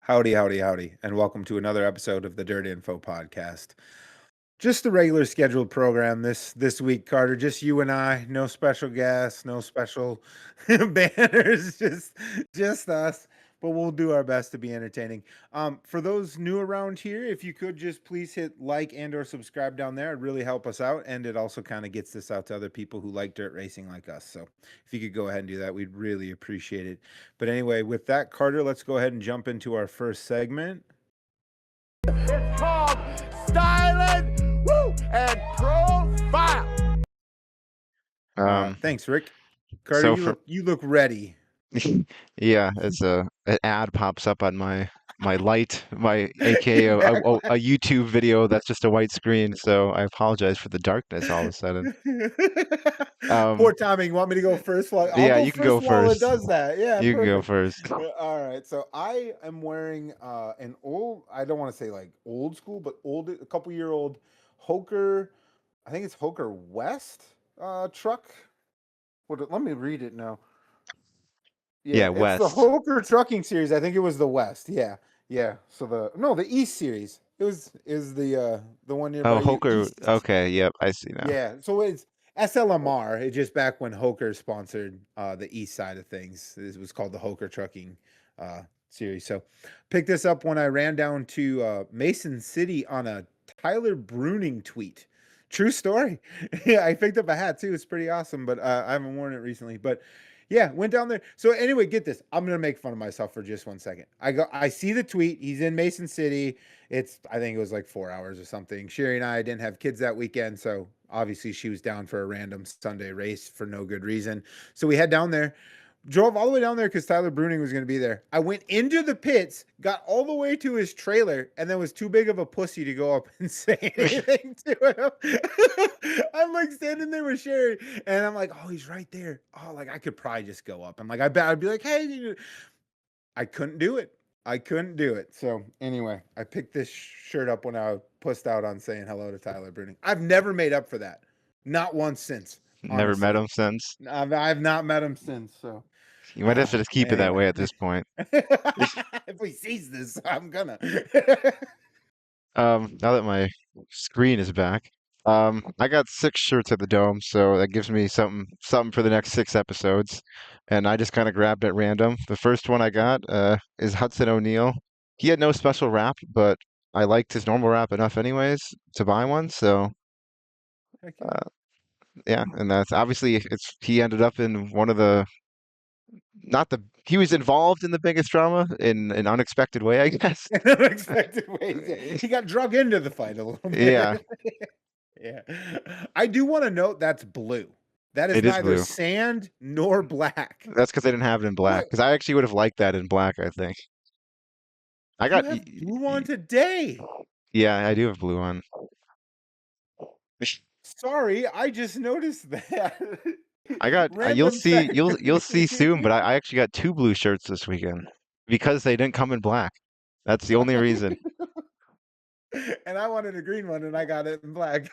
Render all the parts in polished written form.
Howdy, howdy, howdy, and welcome to another episode of the DirtInfo podcast. Just the regular scheduled program this week, Carter. Just you and I. No special guests, no special banners. Just us. But we'll do our best to be entertaining. For those new around here, if you could just please hit like and/or subscribe down there, it'd really help us out, and it also kind of gets this out to other people who like dirt racing like us. So if you could go ahead and do that, we'd really appreciate it. But anyway, with that, Carter, let's go ahead and jump into our first segment. It's called Stylin and Profile. Thanks, Rick. Carter, So you for look you look ready. yeah, it's an ad pops up on my light, my aka a YouTube video that's just a white screen. So I apologize for the darkness all of a sudden. Poor Um, timing. Want me to go first? I'll yeah, go you can go first while it first. does that. Yeah, You can go perfect. first. All right. So I am wearing an old, I don't want to say like old school, but old, a couple year old Hoker, I think it's Hoker West truck. Let me read it now. Yeah, Yeah, it's the West. Hoker Trucking Series. I think it was the West. Yeah, yeah. So the East Series. Is the one Oh, nearby you Hoker. East. Okay, yep, I see now. Yeah. So it's SLMR. It's just back when Hoker sponsored the East side of things. It was called the Hoker Trucking Series. So picked this up when I ran down to Mason City on a Tyler Bruning tweet. True story. Yeah, I picked up a hat too. It's pretty awesome, but I haven't worn it recently. But yeah, went down there. So anyway, get this. I'm gonna make fun of myself for just 1 second. I see the tweet. He's in Mason City. I think it was like 4 hours or something. Sherry and I didn't have kids that weekend, so obviously she was down for a random Sunday race for no good reason. So we head down there. Drove all the way down there because Tyler Bruning was going to be there. I went into the pits, got all the way to his trailer, and then was too big of a pussy to go up and say anything to him. I'm like standing there with Sherry, and I'm like, oh, he's right there. Oh, like I could probably just go up. I'm like, I bet I'd be like, hey, I couldn't do it. I couldn't do it. So anyway, I picked this shirt up when I pussed out on saying hello to Tyler Bruning. I've never made up for that. Not once since, Never met honestly. him since. I've not met him since. So You might have to just keep it that anyway. way at this point. If he sees this, I'm gonna. Now that my screen is back, I got 6 shirts at the Dome, so that gives me something for the next 6 episodes. And I just kind of grabbed at random. The first one I got is Hudson O'Neal. He had no special wrap, but I liked his normal wrap enough anyways to buy one. So Heck yeah. uh, yeah, and that's obviously he ended up in one of the not the he was involved in the biggest drama in an unexpected way, I guess. In unexpected ways. He got drug into the fight a little Yeah, bit. Yeah. I do want to note that's blue. That is it is neither blue. sand nor black. That's because they didn't have it in black. What? Because I actually would have liked that in black, I think. I You got, have blue on today. yeah, I do have blue on. Sorry, I just noticed that. I got, Random fact. you'll see soon, but I actually got 2 blue shirts this weekend because they didn't come in black. That's the only reason. And I wanted a green one and I got it in black.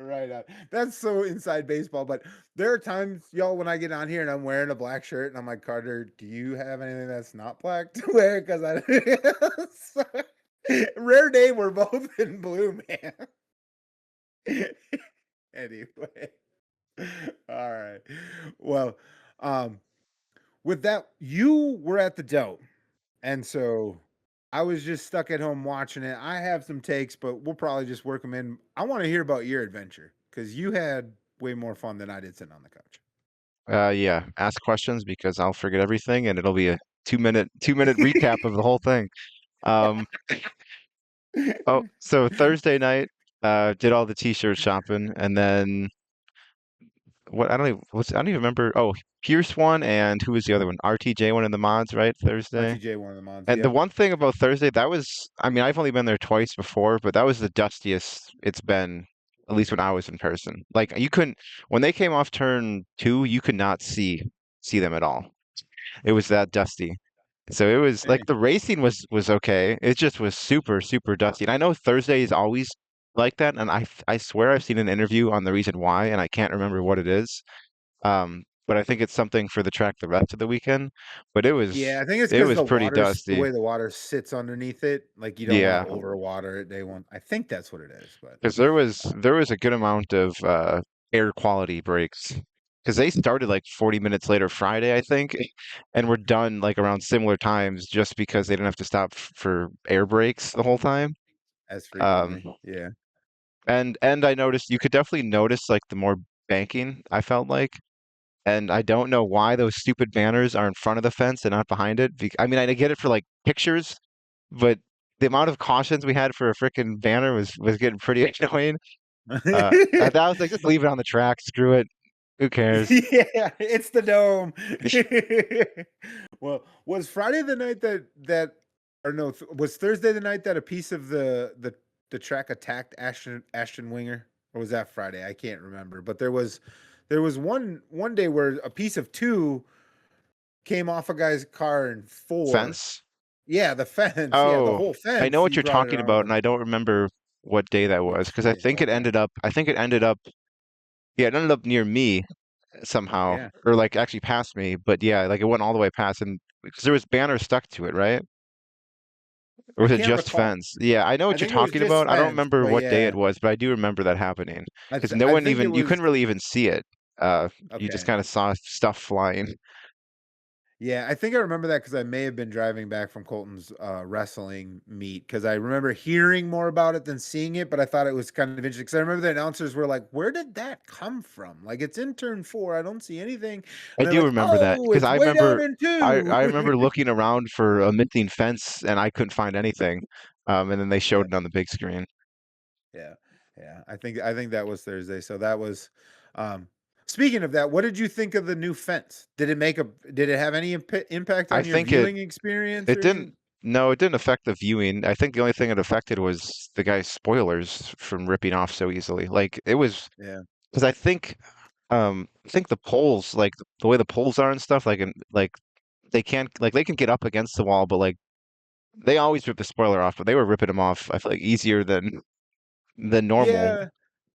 Right on. That's so inside baseball. But there are times, y'all, when I get on here and I'm wearing a black shirt and I'm like, Carter, do you have anything that's not black to wear? Because rare day we're both in blue, man. Anyway. All right. Well, um, with that, you were at the dope. And so I was just stuck at home watching it. I have some takes, but we'll probably just work them in. I want to hear about your adventure because you had way more fun than I did sitting on the couch. Yeah, ask questions because I'll forget everything and it'll be a 2-minute recap of the whole thing. Um, oh, so Thursday night, did all the t-shirt shopping and then I don't even remember. Oh, Pierce one and who was the other one? RTJ one in the mods, right? Thursday. RTJ, one of the mods. And the Yep. one thing about Thursday, I mean, I've only been there twice before, but that was the dustiest it's been, at least when I was in person. Like you couldn't, when they came off turn two, you could not see them at all. It was that dusty. So it was like Dang. the racing was okay. It just was super, super dusty. And I know Thursday is always like that, and I swear I've seen an interview on the reason why, and I can't remember what it is. but I think it's something for the track the rest of the weekend. But Yeah, I think it's it because was pretty the dusty. way the water sits underneath it, like, you don't wanna Yeah, overwater it day one. I think that's what it is, but, because there was a good amount of air quality breaks. Because they started like 40 minutes later Friday, I think, and were done like around similar times just because they didn't have to stop for air breaks the whole time. as Um, frequently, yeah. and I noticed you could definitely notice like the more banking, I felt like. And I don't know why those stupid banners are in front of the fence and not behind it. I mean, I get it for like pictures, but the amount of cautions we had for a freaking banner was getting pretty annoying. That was like, just leave it on the track. Screw it. Who cares? Yeah, it's the dome. Well, was Friday the night that or no, was Thursday the night that a piece of the track attacked Ashton Winger? Or was that Friday? I can't remember. But there was one day where a piece of two came off a guy's car in four. Fence? Yeah, the fence. Yeah, the Oh, whole I know fence. what He you're brought it talking on about, with and I don't remember what day that was which because day it was. Yeah. I think it ended up, yeah, it ended up near me somehow, Yeah. or like actually past me. But yeah, like it went all the way past, and because there was banners stuck to it, right? Or I was it can't just recall. fence? Yeah, I know I what you're think it was talking just about. I don't fence, remember but what day yeah. it was, but I do remember that happening because no I one think it even, you was couldn't really even see it. You just okay. kind of saw stuff flying. Yeah, I think I remember that because I may have been driving back from Colton's wrestling meet because I remember hearing more about it than seeing it, but I thought it was kind of interesting because I remember the announcers were like, "Where did that come from? Like, it's in turn four. I don't see anything." I And they're do like, remember that "Oh, because it's way down in two." I remember looking around for a missing fence and I couldn't find anything. And then they showed Yeah, it on the big screen. yeah, yeah. I think that was Thursday. So that was. Um, Speaking of that, what did you think of the new fence? Did it have any impact I on your think viewing experience it or didn't, anything? no, it didn't affect the viewing. I think the only thing it affected was the guy's spoilers from ripping off so easily. Like it was, Yeah. because I think the poles, like the way the poles are and stuff, like they can't, like they can get up against the wall, but like they always rip the spoiler off, but they were ripping them off, I feel like, easier than normal. Yeah.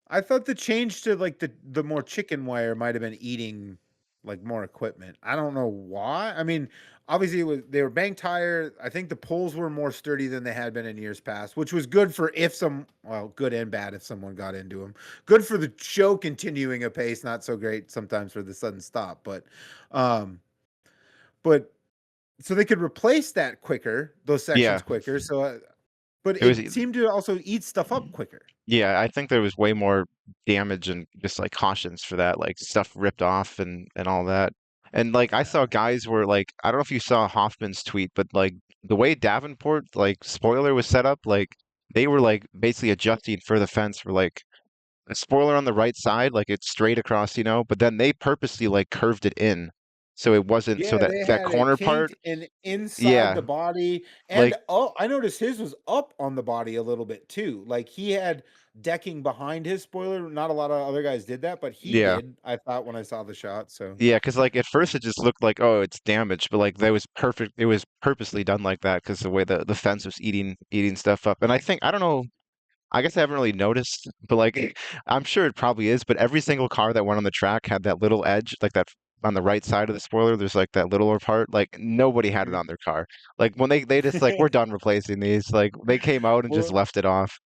I thought the change to like the more chicken wire might have been eating like more equipment. I don't know why. I mean, obviously they were banked higher. I think the poles were more sturdy than they had been in years past, which was good for if some well, good and bad if someone got into them. Good for the show continuing apace, not so great sometimes for the sudden stop, um but so they could replace that quicker, those Yeah, sections quicker. So but it was. it seemed to also eat stuff up quicker. Yeah, I think there was way more damage and just like cautions for that, like stuff ripped off and all that. And like I saw Yeah. guys were like, I don't know if you saw Hoffman's tweet, but like the way Davenport like spoiler was set up, like they were like basically adjusting for the fence for like a spoiler on the right side, like it's straight across, but then they purposely like curved it in so it wasn't, so Yeah, that they that had it corner part, kinked and inside yeah, the body, and like oh, I noticed his was up on the body a little bit too. Like he had decking behind his spoiler. Not a lot of other guys did that, but he yeah. did. I thought when I saw the shot. So Yeah, because like at first it just looked like, oh, it's damaged, but like that was perfect. It was purposely done like that because the way the fence was eating stuff up. And I think, I don't know, I guess I haven't really noticed, but like I'm sure it probably is. But every single car that went on the track had that little edge, like that on the right side of the spoiler. There's like that littler part. Like nobody had it Mhm. on their car. Like when they just like, we're done replacing these. Like they came out and just Well, left it off.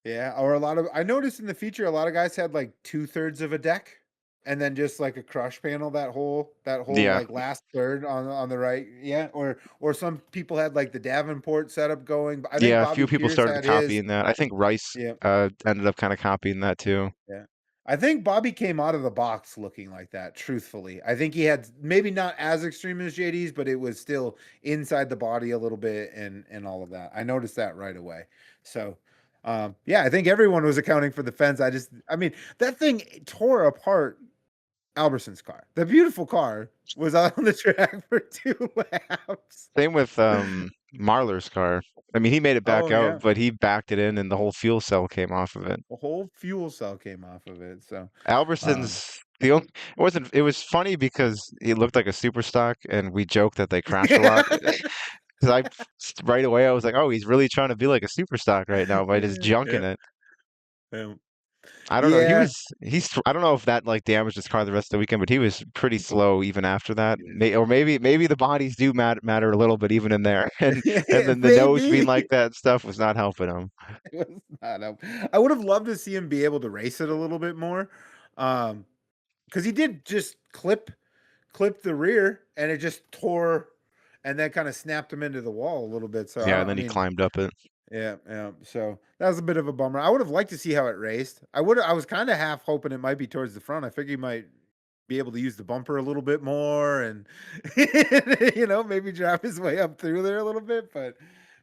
yeah, or a lot of I noticed in the feature a lot of guys had like 2/3 of a deck and then just like a crush panel that whole Yeah, like last third on the right. Yeah, or some people had like the Davenport setup going. I think yeah. A Bobby few people Pierce started had his. copying that. I think Rice Yeah. ended up kind of copying that too. Yeah. I think Bobby came out of the box looking like that, truthfully. I think he had maybe not as extreme as JD's, but it was still inside the body a little bit and all of that. I noticed that right away. So yeah, I think everyone was accounting for the fence. I mean, that thing tore apart Alberson's car. The beautiful car was out on the track for 2 laps. Same with Marlar's car. I mean, he made it back Oh out, yeah. but he backed it in and the whole fuel cell came off of it. A whole fuel cell came off of it. So um Alberson's the only, it wasn't, it was funny because he looked like a super stock and we joked that they crashed a lot. Because right away I was like, oh, he's really trying to be like a super stock right now by just junking yeah. it. Yeah. I don't know. Yeah. I don't know if that like damaged his car the rest of the weekend, but he was pretty slow even after that. Yeah. Or maybe the bodies do matter a little bit even in there. And then the nose being Maybe. like that and stuff was not helping him. It was not I would have loved to see him be able to race it a little bit more. Because he did just clip the rear and it just tore and then kind of snapped him into the wall a little bit. So Yeah, and I then he mean, climbed up it. yeah, yeah. So that was a bit of a bummer. I would have liked to see how it raced. I was kind of half hoping it might be towards the front. I figured he might be able to use the bumper a little bit more and maybe drive his way up through there a little bit, but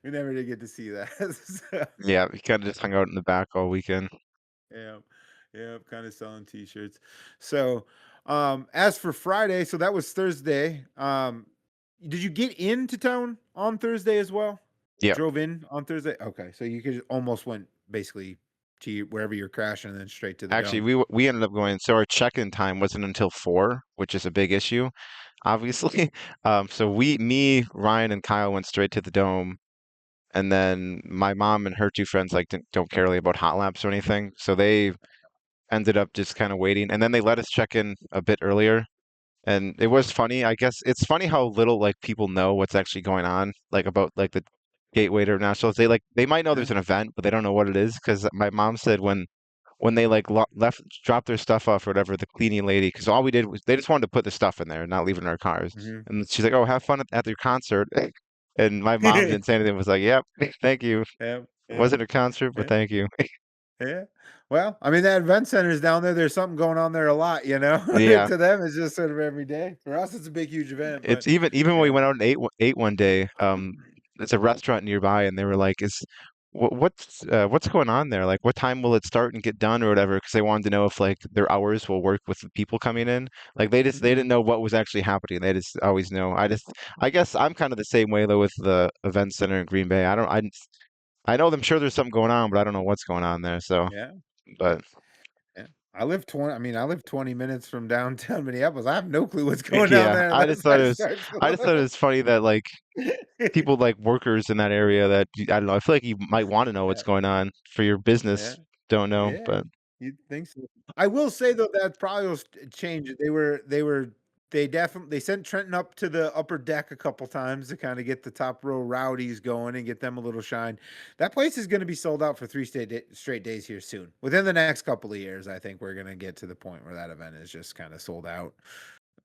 we never did get to see that. So, Yeah, he kind of just hung out in the back all weekend. yeah. Yeah, kind of selling t-shirts. So, as for Friday, so that was Thursday. Did you get into town on Thursday as well? Yeah. Drove in on Thursday? Okay, so you could almost went basically to wherever you're crashing and then straight to the Actually, dome. we ended up going, so our check-in time wasn't until 4, which is a big issue, obviously. So me, Ryan, and Kyle went straight to the dome, and then my mom and her two friends like don't care really about hot laps or anything, so they ended up just kind of waiting, and then they let us check in a bit earlier, and it was funny. I guess it's funny how little like people know what's actually going on, like about like the Gateway to Nationals. They might know Yeah. there's an event, but they don't know what it is because my mom said when they like left dropped their stuff off or whatever, the cleaning lady, because all we did was they just wanted to put the stuff in there and not leave it in our cars. Hmm. And she's like, "Oh, have fun at your concert." And my mom didn't say anything. Was like, "Yep, thank you. Yeah, It yeah, wasn't a concert, but yeah, thank you." yeah. Well, I mean, that event center's down there. There's something going on there a lot, Yeah, To them, it's just sort of every day. For us, it's a big, huge event, it's but even when we yeah. went out and ate one day. It's a restaurant nearby, and they were like, "Is what's going on there? Like, what time will it start and get done or whatever?" Because they wanted to know if like their hours will work with the people coming in. Like they Mhm. didn't know what was actually happening. They just always know. I guess I'm kind of the same way though with the event center in Green Bay. I know I'm sure there's something going on, but I don't know what's going on there. So, Yeah, yeah. but Yeah. I live 20 minutes from downtown Minneapolis. I have no clue what's going on yeah, there unless I start to I just thought it look. was funny that like people like workers in that area that I don't know. I feel like you might want to know what's Yeah, going on for your yeah, business. Don't know, yeah. but You'd think so. I will say though that probably will change. They definitely they sent Trenton up to the upper deck a couple times to kind of get the top row rowdies going and get them a little shine. That place is going to be sold out for straight days here soon. Within the next couple of years, I think we're going to get to the point where that event is just kind of sold out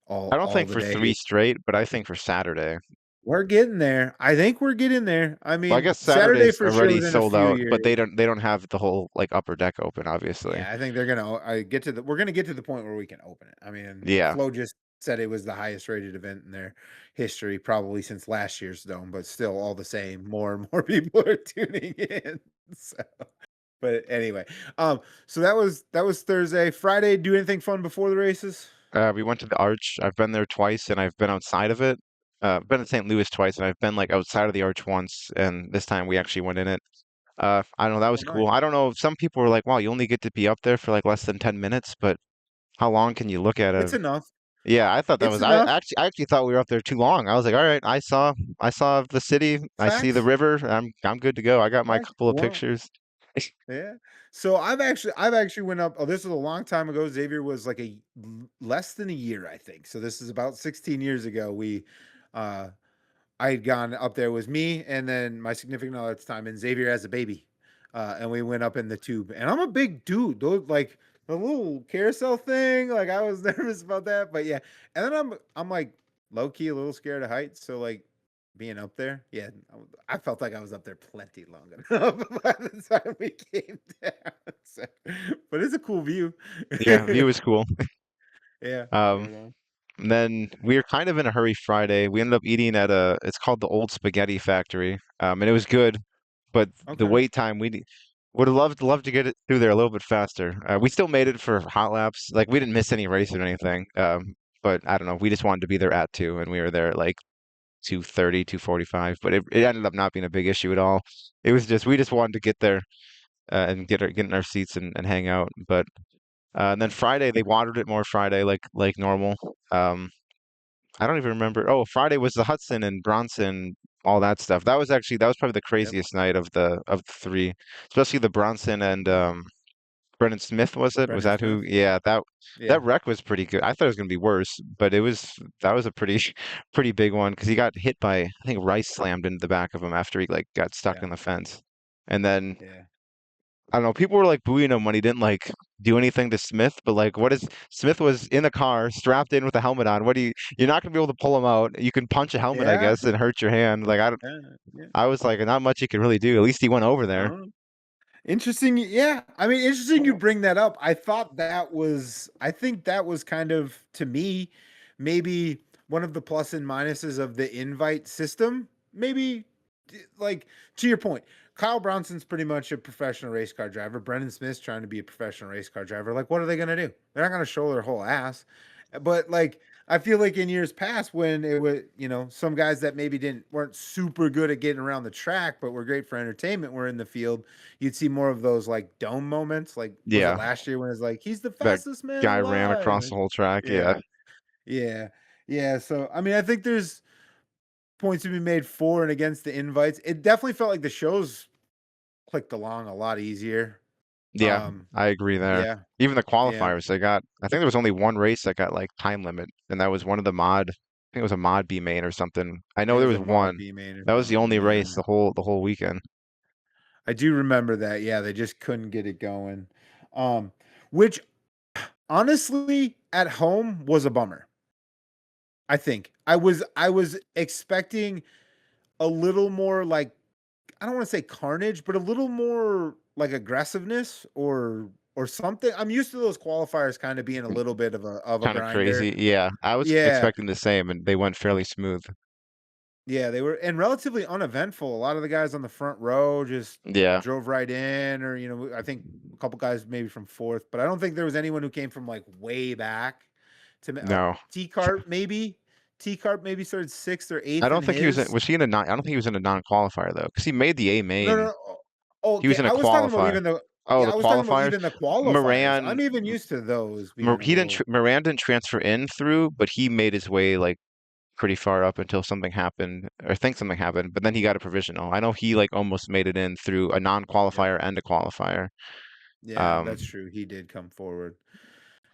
I don't all think the for three days. straight, but I think for Saturday. We're getting there. I think we're getting there. I Well, I mean, guess Saturday Saturday's for sure already within a sold few out, but years. they don't have the whole like upper deck open, obviously. Yeah, I think they're gonna get to the we're gonna get to the point where we can open it. I mean, Yeah. Flo just said it was the highest rated event in their history, probably since last year's dome, but still all the same, more and more people are tuning in. So, but anyway, so that was Thursday. Friday, do anything fun before the races? We went to the Arch. I've been there twice and I've been outside of it. I've been in St. Louis twice and I've been like outside of the Arch once, and this time we actually went in it. I don't know, that Oh, was cool. nice. I don't know, some people were like, wow, you only get to be up there for like less than 10 minutes, but how long can you look at It's it? enough. Yeah, I thought that It's was enough. I actually thought we were up there too long. I was like, all right, I saw the city, I see the Facts. river, I'm good to go. I got my Facts. couple of Well, pictures. yeah. So I've actually went up. Oh, this was a long time ago. Xavier was like less than a year, I think. So this is about 16 years ago. Uh, I had gone up there. It was me and then my significant other at the time, and Xavier as a baby, and we went up in the tube. And I'm a big dude. Those like the little carousel thing. Like I was nervous about that, but yeah. And then I'm like low key a little scared of heights. So like being up there, yeah, I felt like I was up there plenty long enough by the time we came down. So, but it's a cool view. Yeah, view was cool. Yeah, Um, right on. and then we were kind of in a hurry Friday. We ended up eating at it's called the Old Spaghetti Factory. And it was good, but the Okay, wait time would have loved to get it through there a little bit faster. We still made it for hot laps. Like we didn't miss any race or anything. But I don't know. We just wanted to be there at 2, and we were there at like 2:30, 2:45. But it ended up not being a big issue at all. It was just we just wanted to get there and get in our seats and hang out. But and then yeah, Friday they watered it more Friday like normal. Um, I don't even remember. Oh, Friday was the Hudson and Bronson, all that stuff. That was probably the yep, craziest night of the three, especially the Bronson and yeah. Brendan Smith was it? Was Brendan that who? Smith. Yeah, that Yeah, wreck was pretty good. I thought it was gonna be worse, but that was a pretty pretty big one because he got hit by I think Rice slammed into the back of him after he like got stuck yeah, in the fence, and then yeah, I don't know. People were like booing him when he didn't like do anything to Smith, but like, what is Smith was in the car, strapped in with a helmet on. What do you're not gonna be able to pull him out. You can punch a helmet, I yeah, guess, and hurt your hand. Like yeah, yeah. I was like, not much you could really do. At least he went over there. Oh. Interesting. Yeah. I mean, interesting you bring that up. I think that was kind of, to me, maybe one of the plus and minuses of the invite system. Maybe, like, to your point, Kyle Bronson's pretty much a professional race car driver. Brendan Smith's trying to be a professional race car driver. Like, what are they going to do? They're not going to show their whole ass. But, like, I feel like in years past when it was, some guys that maybe weren't super good at getting around the track, but were great for entertainment were in the field, you'd see more of those like dome moments. Like, was it Yeah, last year when it's like, he's the that fastest man guy ran alive? across the whole track. Yeah, Yeah, yeah, yeah. So, I mean, I think there's points to be made for and against the invites. It definitely felt like the shows clicked along a lot easier. yeah, Um, I agree there. yeah, Even the yeah. qualifiers, they got. I think there was only one race that got like time limit, and that was one of the mod. I think it was a mod B main or something. I I know think it there was was a mod one. B main or That was the something. only Yeah. race the whole weekend. I do remember that. Yeah, they just couldn't get it going. Which honestly at home was a bummer. I think. I was expecting a little more like, I don't want to say carnage, but a little more like aggressiveness or something. I'm used to those qualifiers kind of being a little bit of a Kind of grinder. crazy. Yeah, I was Yeah. expecting the same, and they went fairly smooth. Yeah, they were and relatively uneventful. A lot of the guys on the front row just Yeah, drove right in, or I think a couple guys maybe from fourth, but I don't think there was anyone who came from like way back. no, T Cart maybe. T Cart maybe started sixth or I eighth in don't think he was in. his. Was he in a non? I don't think he was in a non-qualifier though, because he made the A No, no, main. no. Oh, He was okay. in a I was talking about qualifier. even the Oh, Yeah, the I was talking about qualifiers. even the qualifiers. Moran, I'm even used to those being a He didn't. little. Moran didn't transfer in through, but he made his way like pretty far up until something happened, or I think something happened. But then he got a provisional. I know he like almost made it in through a Yeah. non-qualifier and a qualifier. Yeah, Um, that's true. He did come forward.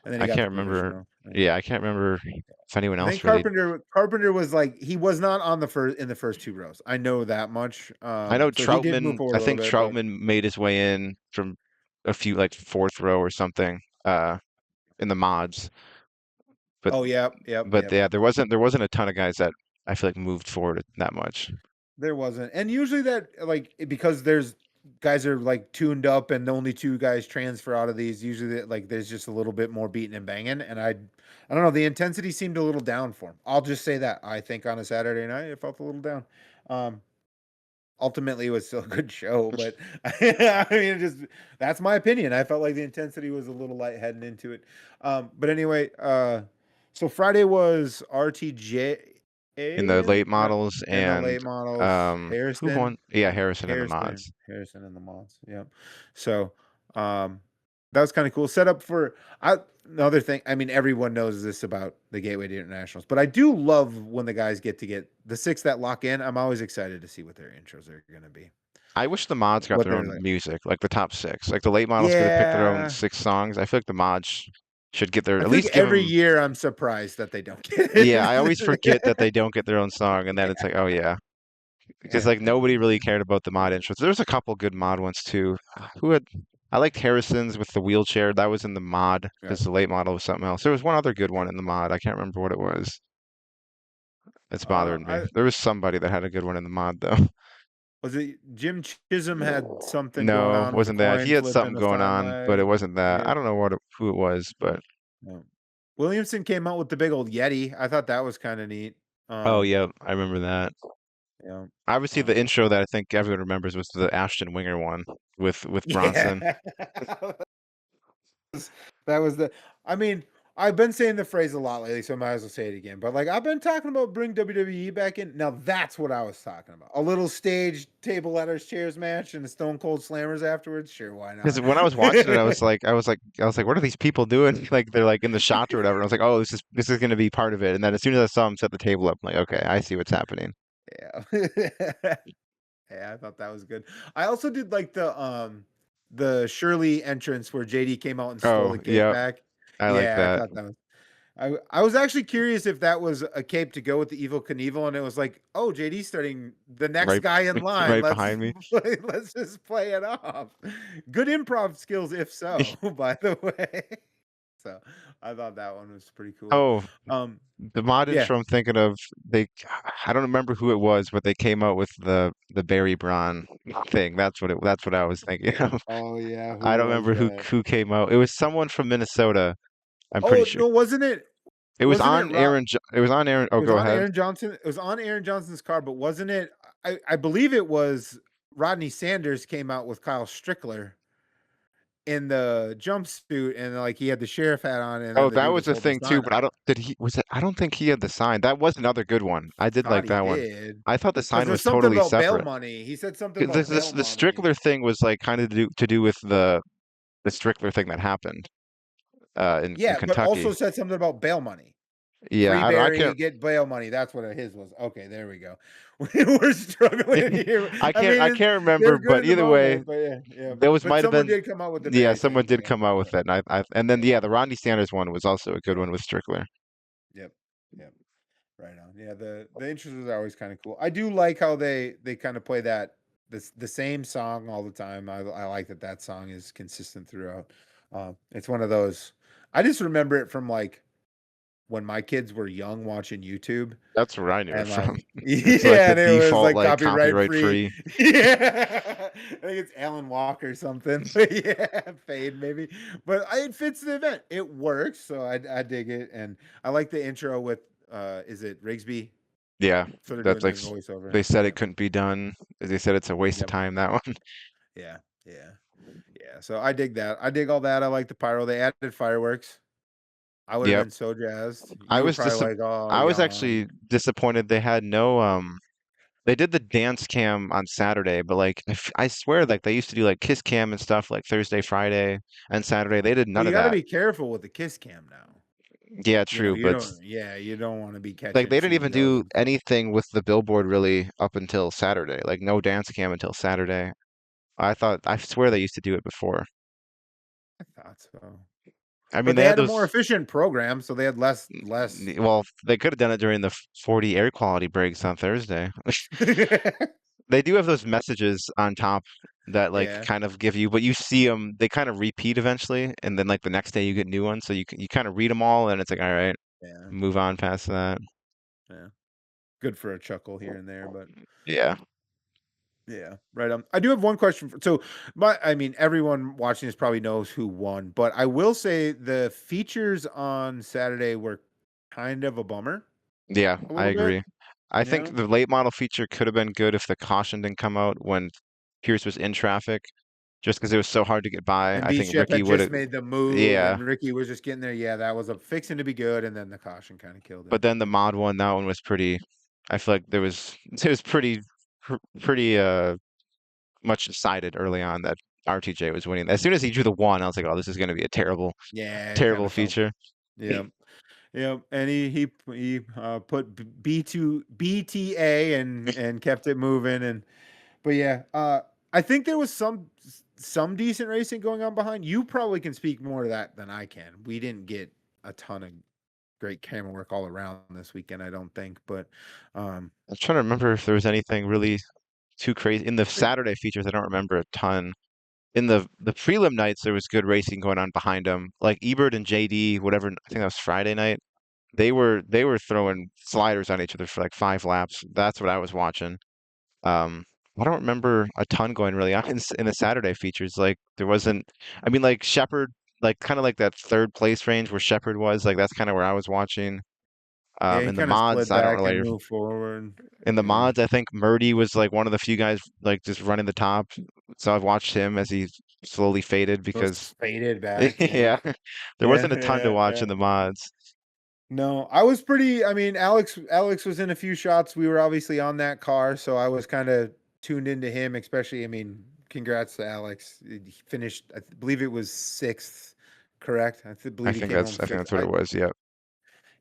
And then he I got can't the remember. provisional. Yeah. Yeah, I can't remember if anyone I think else really. Carpenter was like, he was not on the first in the first two rows. I know that much. I know So he did move Troutman. forward I a little think bit, but Troutman made his way in from a few like fourth row or something. In the mods, but oh yep, yep, yep. yeah, there wasn't a ton of guys that I feel like moved forward that much. There wasn't. And usually that like because there's guys are like tuned up and only two guys transfer out of these, usually like there's just a little bit more beating and banging. And I don't know, the intensity seemed a little down for him. I'll just say that. I think on a Saturday night it felt a little down. Um Ultimately it was still a good show, but I mean, that's my opinion. I felt like the intensity was a little light heading into it. But anyway, so Friday was RTJ In the in late models in the and late models, who won? Yeah, Harrison in the Harrison, mods. Harrison in the mods. Yeah. So, that was kind of cool. Set up for another thing. I mean, everyone knows this about the Gateway to Internationals, but I do love when the guys get the six that lock in. I'm always excited to see what their intros are going to be. I wish the mods got What their they're own like. music, like the top six. Like the late models could have picked their own Yeah. six songs. I feel like the mods should get their I at feel like least give every them. year I'm surprised that they don't get Yeah, I always forget that it. they don't get their own song, and then it's like, oh yeah, because Yeah. like nobody really cared about the mod intros. There's a couple good mod ones too. Who had? I liked Harrison's with the wheelchair. That was in the mod Yeah. because the late model was something else. There was one other good one in the mod. I can't remember what it was. It's bothering me. I There was somebody that had a good one in the mod though. Was it Jim Chisholm had something going No, on with a wasn't that. He coin had flip something and a going sign on, but it lag. wasn't that. I Yeah. don't know who it was, but Yeah. Williamson came out with the big old Yeti. I thought that was kind of neat. oh Um, yeah, I remember that. yeah. Obviously, the Um, intro that I think everyone remembers was the Ashton Winger one with yeah. Bronson. That was the I mean, I've been saying the phrase a lot lately, so I might as well say it again. But like I've been talking about bring WWE back in. Now that's what I was talking about. A little stage table ladders chairs match and the Stone Cold Slammers afterwards. Sure, why Because not? when I was watching it, I was like, what are these people doing? Like they're like in the shot or whatever. And I was like, oh, this is going to be part of it. And then as soon as I saw him set the table up, I'm like, okay, I see what's happening. Yeah. Yeah, I thought that was good. I also did like the Shirley entrance where JD came out and stole Oh, the cape yeah, back. I like Yeah, I that. thought that was. I was actually curious if that was a cape to go with the Evil Knievel, and it was like, oh, JD's starting the next Right, guy in line. right Let's behind me. let's just play it off. Good improv skills, if so. By the way, so I thought that one was pretty cool. Oh, Um, the mod yeah. intro I'm thinking of, they I don't remember who it was, but they came out with the Barry Braun thing. That's what I was thinking of. Oh yeah, I who don't was remember that? who came out. It was someone from Minnesota, I'm pretty Oh sure. no, wasn't it? It was Wasn't it on Rob? It was on Aaron. It Oh, was go on ahead. Aaron Johnson. It was on Aaron Johnson's car, but wasn't it? I believe it was Rodney Sanders came out with Kyle Strickler in the jumpsuit, and like he had the sheriff hat on, and Oh, then the that dude was was a holding the thing too, sign but up. I don't think he had the sign. That was another good one. I did Thought like he that one. did I thought the because sign there's was something totally about bail separate. money. He said something 'Cause about bail the money. Strickler thing was like kind of to do with the Strickler thing that happened in Yeah, but Kentucky. also said something about bail money. Yeah, Free I Barry, can't. get bail money. That's what his was. Okay, there we go. We're struggling here. I I mean, can't remember, they're good but in the either way, moment, but yeah, yeah. those But might have someone been. did come out with the Yeah, Barry someone thing. did Yeah, come out with yeah, it, and then yeah, yeah, the Rodney Sanders one was also a good yeah. one with Strickler. Yep, yep. Right on. Yeah, the intros are always kind of cool. I do like how they kind of play that the same song all the time. I like that song is consistent throughout. It's one of those. I just remember it from like when my kids were young watching YouTube. That's where I knew it And from. like, It's like yeah, the and it was default like like copyright copyright free. free. Yeah, I think it's Alan Walker or something. But yeah, fade maybe, but it fits the event. It works, so I dig it, and I like the intro with is it Rigsby? Yeah, So they're that's doing like the voiceover. they said Yeah, it couldn't be done. They said it's a waste of yep, time, that one. yeah, yeah, yeah. So I dig that. I dig all that. I like the pyro. They added fireworks. I would have Yep. been so jazzed. I You were was probably dis like, oh, I was yawn. actually disappointed they had no they did the dance cam on Saturday, but like I swear like they used to do like kiss cam and stuff like Thursday, Friday, and Saturday. They did Well, none you of got to that. be careful with the kiss cam now. Yeah, You know, true, you but don't. Yeah, you don't want to be like catching they didn't even CEOs do and stuff. anything with the billboard really up until Saturday. Like no dance cam until Saturday. I swear they used to do it before. I thought so. I mean, But they they had had a more those. efficient program, so they had less. Well, they could have done it during the 40 air quality breaks on Thursday. They do have those messages on top that like Yeah, kind of give you, but you see them, they kind of repeat eventually, and then like the next day you get new ones, so you kind of read them all, and it's like, all right, yeah, move on past that. yeah. Good for a chuckle here and there, but Yeah, yeah, right. I do have one question. I mean, everyone watching this probably knows who won, but I will say the features on Saturday were kind of a bummer, yeah, a I little bit. agree. I You think know, the late model feature could have been good if the caution didn't come out when Pierce was in traffic, just because it was so hard to get by. and I B think Shep Ricky had would just have, made the move, yeah. and Ricky was just getting there. Yeah, that was a fixing to be good, and then the caution kind of killed But it. then the mod one, that one was pretty. I feel like there was it was pretty much decided early on that RTJ was winning. As soon as he drew the one, I was like, oh, this is going to be a Yeah, it kind terrible of felt. feature. Yeah. Yeah, and he put BTA and kept it moving, and but yeah, I think there was some decent racing going on behind. You probably can speak more to that than I can. We didn't get a ton of great camera work all around this weekend, I don't think, but I'm trying to remember if there was anything really too crazy in the like, Saturday features. I don't remember a ton. In the prelim nights, there was good racing going on behind them. Like Ebert and JD, whatever. I think that was Friday night. They were throwing sliders on each other for like 5 laps. That's what I was watching. Um, I don't remember a ton going really on in the Saturday features. Like there wasn't. I mean, like Shepard, like kind of like that third place range where Shepard was. Like that's kind of where I was watching. yeah, he In the kind of mods, slid I don't back and really. moved forward. In the Yeah, mods, I think Murdy was like one of the few guys like just running the top. So I've watched him as he slowly faded was because faded back. Yeah, yeah, there yeah, wasn't a ton to yeah, watch yeah. in the mods. No, I was pretty. I mean, Alex was in a few shots. We were obviously on that car, so I was kind of tuned into him. Especially, I mean, congrats to Alex. He finished, believe it was sixth, correct? Believe he came home I think sixth. that's what it was. Yeah.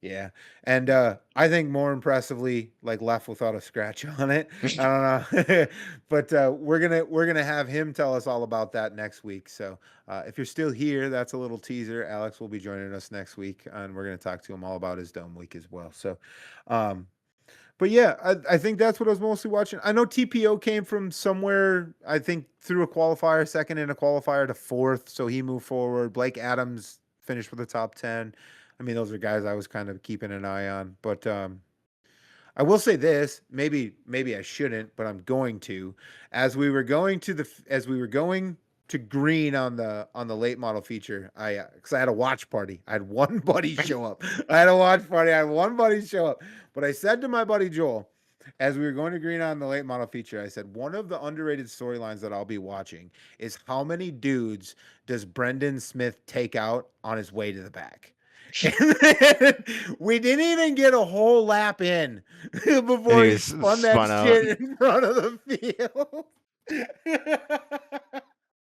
Yeah, and, I think more impressively, like, left without a scratch on it. I don't know, but, we're gonna have him tell us all about that next week, so, if you're still here, that's a little teaser. Alex will be joining us next week, and we're gonna talk to him all about his dome week as well, so, um but yeah, I think that's what I was mostly watching. I know TPO came from somewhere, I think through a qualifier, second in a qualifier to fourth, so he moved forward. Blake Adams finished with the top 10. I mean, those are guys I was kind of keeping an eye on. But I will say this, maybe I shouldn't, but I'm going to. As we were going to green on the late model feature, I because I had a watch party. I had one buddy show up. I had a watch party. I had one buddy show up. But I said to my buddy Joel, as we were going to green on the late model feature, I said one of the underrated storylines that I'll be watching is how many dudes does Brendan Smith take out on his way to the back? And then we didn't even get a whole lap in And before he he was spun that spun out. shit in front of the field.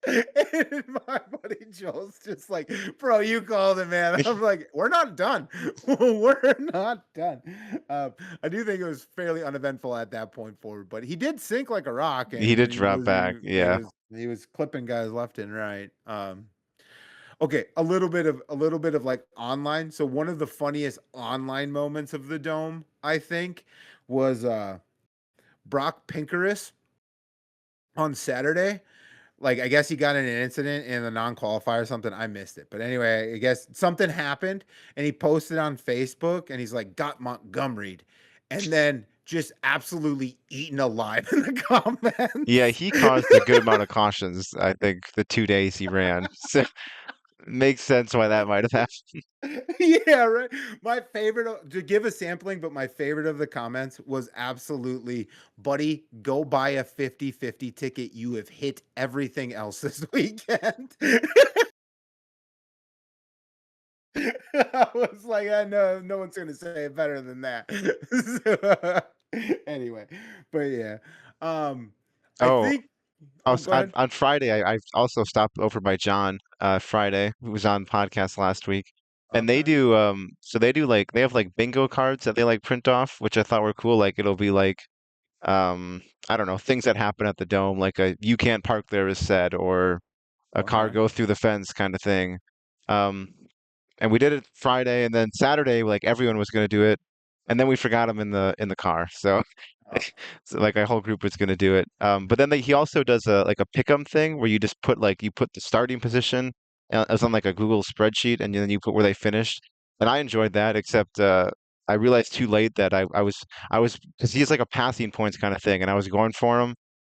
And my buddy Joel's just like, bro, you called it, man. I'm like, we're not done. We're not done. I do think it was fairly uneventful at that point forward, but he did sink like a rock, He and did drop back. Yeah. he was clipping guys left and right. Okay, a little bit of like online. So one of the funniest online moments of the dome, I think, was Brock Pinkerus on Saturday. Like, I guess he got in an incident in a non-qualifier or something. I missed it. But anyway, I guess something happened and he posted on Facebook and he's like, got Montgomery'd. And then just absolutely eaten alive in the Yeah, comments. he caused a good amount of cautions, I think, the 2 days he ran. So makes sense why that might have happened. Yeah, right. My favorite to give a sampling, but my favorite of the comments was absolutely, buddy, go buy a 50-50 ticket. You have hit everything else this weekend. I was like, I know no one's gonna say it better than that. Anyway, but yeah. I Oh, think go ahead. on Friday, I also stopped over by John, Friday, who was on the podcast last week. And they Okay. do, so they do like, they have like bingo cards that they like print off, which I thought were cool. Like it'll be like, I don't know, things that happen at the dome, like a "you can't park there" is said, or a car Okay. go through the fence kind of thing. Um, and we did it Friday, and then Saturday, like everyone was going to do it, and then we forgot him in the car. So, Uh, so like our whole group was going to do it. But then he also does a like a pick'em thing where you just put like you put the starting position as on like a Google spreadsheet, and then you put where they finished. And I enjoyed that, except I realized too late that I was because he's like a passing points kind of thing, and I was going for him,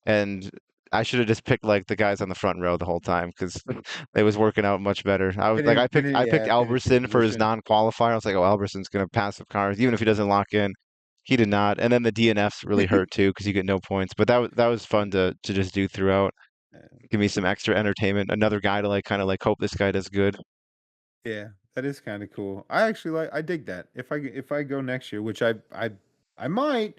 and I should have just picked like the guys on the front row the whole time because it was working out much better. I was like, I picked yeah, finishing Alberson for his position. non-qualifier. I was like, oh, Alberson's gonna pass the cars, even if he doesn't lock in. He did not, and then the DNFs really hurt too because you get no points. But that was fun to just do throughout. Give me some extra entertainment. Another guy to like kind of like hope this guy does good. Yeah, that is kind of cool. I dig that. If I go next year, which I might,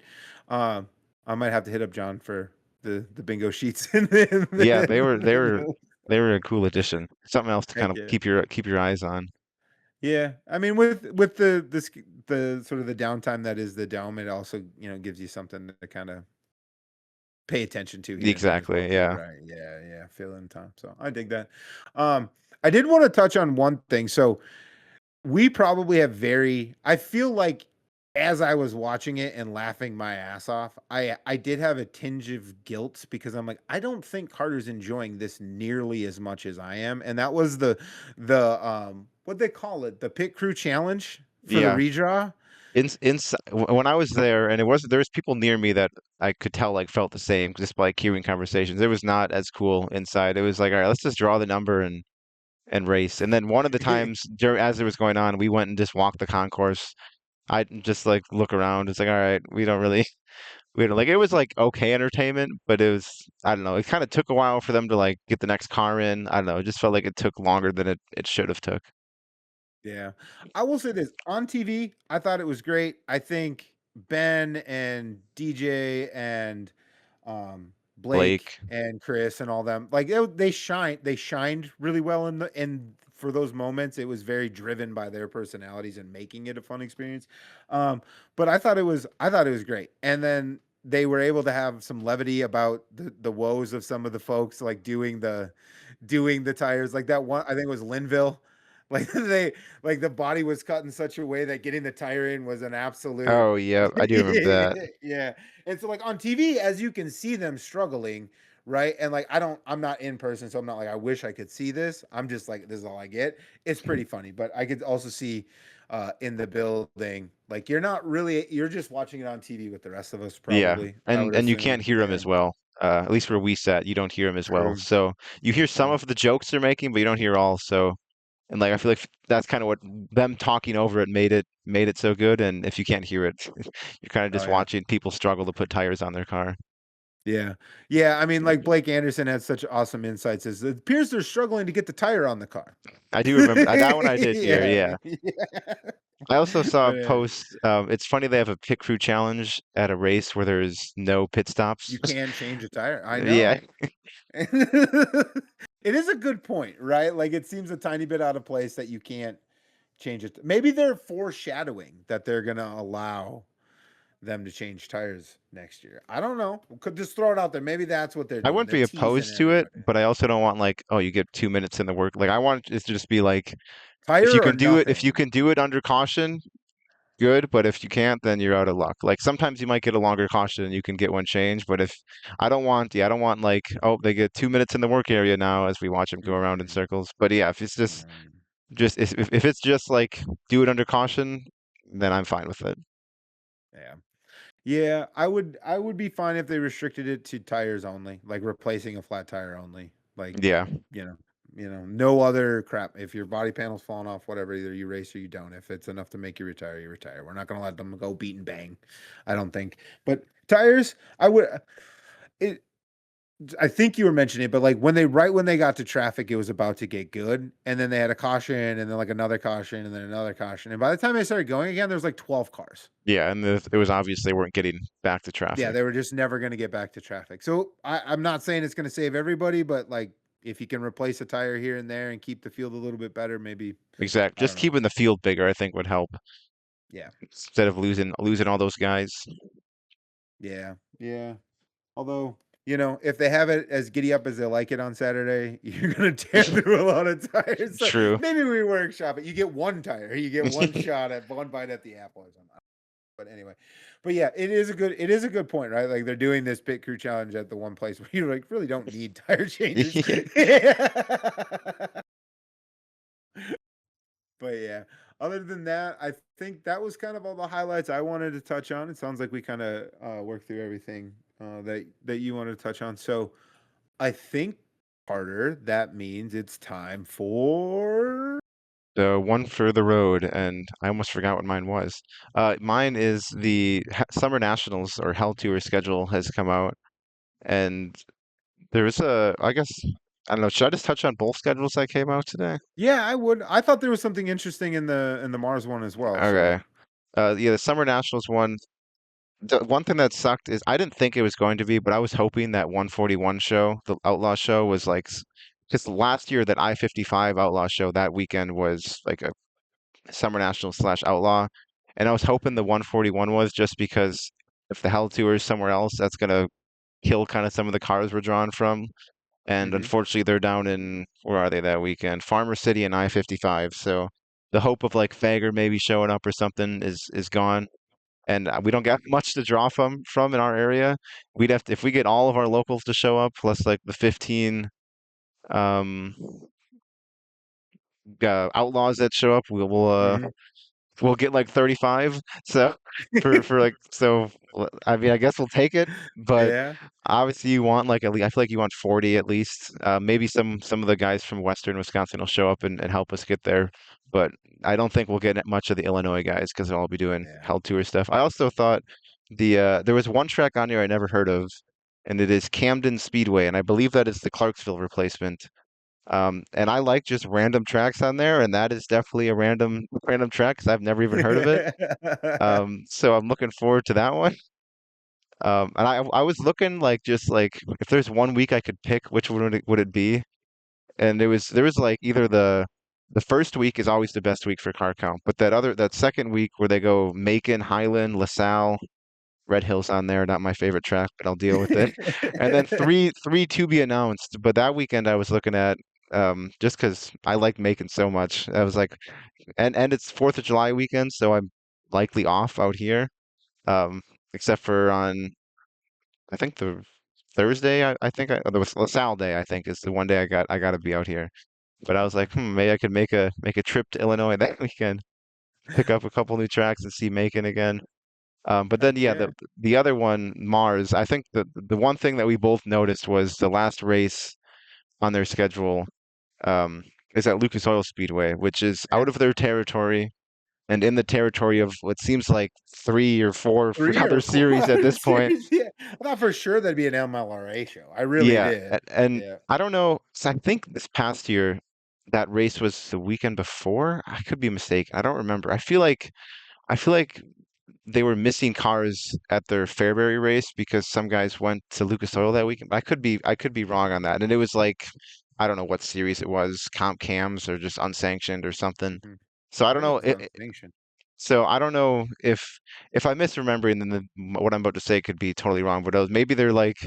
uh, I might have to hit up John for the bingo sheets Yeah, they were they in were the they were a cool addition. Something else to kind heck of yeah. keep your eyes on. Yeah, I mean with the sort of the downtime that is the dome, it also gives you something to kind of pay attention to here and there as well Exactly. too, Yeah. right? Yeah, yeah, fill in time. So I dig that. Um, I did want to touch on one thing. So we probably have I feel like as I was watching it and laughing my ass off, I did have a tinge of guilt because I'm like, I don't think Carter's enjoying this nearly as much as I am. And that was the what they call it, the pit crew challenge for the Yeah. redraw. When I was there, and there was people near me that I could tell like felt the same just by like, hearing conversations. It was not as cool inside. It was like, all right, let's just draw the number and race. And then one of the times as it was going on, we went and just walked the concourse. I just like look around. It's like, all right, we don't really, we don't like. It was like okay entertainment, but it was, I don't know. It kind of took a while for them to like get the next car in. I don't know. It just felt like it took longer than it should have took. Yeah. I will say this, on TV, I thought it was great. I think Ben and DJ and Blake Blake, and Chris and all them, like they shined really well in for those moments, it was very driven by their personalities and making it a fun experience. Um, but I thought it was great. And then they were able to have some levity about the woes of some of the folks like doing the tires like that one. I think it was Linville. Like like the body was cut in such a way that getting the tire in was an absolute Oh, yeah, I do remember that. yeah. And so like on TV, as you can see them struggling, right? And like I'm not in person, so I'm not like I wish I could see this. I'm just like this is all I get. It's pretty funny, but I could also see in the building like you're just watching it on TV with the rest of us Yeah, probably. I and would you can't assume. hear him Yeah. as well. At least where we sat, you don't hear him as well. True. So you hear some Yeah. of the jokes they're making, but you don't hear all. So and like I feel like that's kind of what them talking over it made it so good. And if you can't hear it, you're kind of Oh just yeah. watching people struggle to put tires on their car. Yeah. Yeah. I mean, like Blake Anderson had such awesome insights as it appears they're struggling to get the tire on the car. I do remember that one I did hear. Yeah. Yeah. Yeah. I also saw But a post. It's funny they have a pit crew challenge at a race where there's no pit stops. you can change a tire. I Yeah, know. It is a good point, right? Like it seems a tiny bit out of place that you can't change it. Maybe they're foreshadowing that they're gonna allow them to change tires next year. I don't know. Could just throw it out there. Maybe that's what they're I doing. wouldn't They're be teasing opposed to it, everybody. but I also don't want like, oh, you get 2 minutes in the work. Like I want it to just be like, Tire or if you nothing. can do it under caution, good. But if you can't, then you're out of luck. Like sometimes you might get a longer caution and you can get one change. But if I don't want like, oh, they get 2 minutes in the work area now as we watch them go around in Mhm. circles. But yeah, if it's Um, if it's just like do it under caution, then I'm fine with it. yeah. Yeah, I would be fine if they restricted it to tires only, like replacing a flat tire only. Like, Yeah, you know, no other crap. If your body panel's falling off, whatever, either you race or you don't. If it's enough to make you retire, you retire. We're not gonna let them go beat and bang. I don't think. But tires, it I think you were mentioning it, but like right when they got to traffic, it was about to get good, and then they had a caution, and then like another caution, and then another caution, and by the time they started going again, there was like 12 cars. yeah, and it was obvious they weren't getting back to Yeah, traffic. they were just never going to get back to traffic. So I'm not saying it's going to save everybody, but like if you can replace a tire here and there and keep the field a little bit better, maybe Exact. I Just don't know. keeping the field bigger, I think, would help Yeah, instead of losing all those guys. yeah, yeah. Although if they have it as giddy up as they like it on Saturday, you're going to tear through a lot of tires. So True. maybe we workshop it. You get one tire, you get one shot at one bite at the apple or something. But anyway, but yeah, it is a good point, right? Like they're doing this pit crew challenge at the one place where you like really don't need tire changes. Yeah. But yeah, other than that, I think that was kind of all the highlights I wanted to touch on. It sounds like we kind of worked through everything that you wanted to touch on. So I think, Carter, that means it's time for. The one for the road, and I almost forgot what mine was. Mine is the Summer Nationals or Hell Tour schedule has come out, and there is I guess, I don't know, should I just touch on both schedules that came out today? Yeah, I would. I thought there was something interesting in the Mars one as well. So. Okay. Yeah, the Summer Nationals one. The one thing that sucked is I didn't think it was going to be, but I was hoping that 141 show, the Outlaw show, was like, because last year that I-55 Outlaw show that weekend was like a Summer National slash Outlaw, and I was hoping the 141 was just because if the Hell Tour is somewhere else, that's gonna kill kind of some of the cars we're drawn from. And Hmm. unfortunately, they're down in where are they that weekend? Farmer City and I-55. So the hope of like Fager maybe showing up or something is gone, and we don't get much to draw from in our area. We'd have to, if we get all of our locals to show up plus like the 15 um outlaws that show up, Hmm. we'll get like 35. So for like so I mean I guess we'll take it, but Yeah. obviously you want like at least I feel like you want 40 at least. Maybe some of the guys from Western Wisconsin will show up and help us get there, but I don't think we'll get much of the Illinois guys because they'll all be doing Yeah. Hell Tour stuff. I also thought there was one track on here I never heard of, and it is Camden Speedway, and I believe that is the Clarksville replacement. And I like just random tracks on there, and that is definitely a random track because I've never even heard of it. So I'm looking forward to that one. And I was looking like just like if there's one week I could pick, which one would it be? And there was like either the first week is always the best week for car count, but that second week where they go Macon, Highland, LaSalle, Red Hills on there, not my favorite track, but I'll deal with it. And then three to be announced. But that weekend I was looking at just because I like Macon so much. I was like, and it's Fourth of July weekend, so I'm likely off out here. Um, except for on I think the Thursday, I think the LaSalle day, I think is the one day I got to be out here. But I was Okay. like, maybe I could make a trip to Illinois that weekend, pick up a couple new tracks and see Macon again. But then Heck yeah, yeah. the other one, Mars, I think the one thing that we both noticed was the last race on their schedule um is at Lucas Oil Speedway, which is Yeah. out of their territory and in the territory of what seems like three or four 3 other or 4 series at other this point. series, yeah. I thought for sure that'd be an MLRA show. I really Yeah, did. and Yeah. I don't know. So I think this past year that race was the weekend before. I could be mistaken. I don't remember. I feel like they were missing cars at their Fairbury race because some guys went to Lucas Oil that weekend. I could be wrong on that. And it was like I don't know what series it was, comp cams or just unsanctioned or something. Mhm. So I I don't think it know. was unsanctioned. So I don't know if I'm misremembering, then what I'm about to say could be totally wrong. But maybe they're like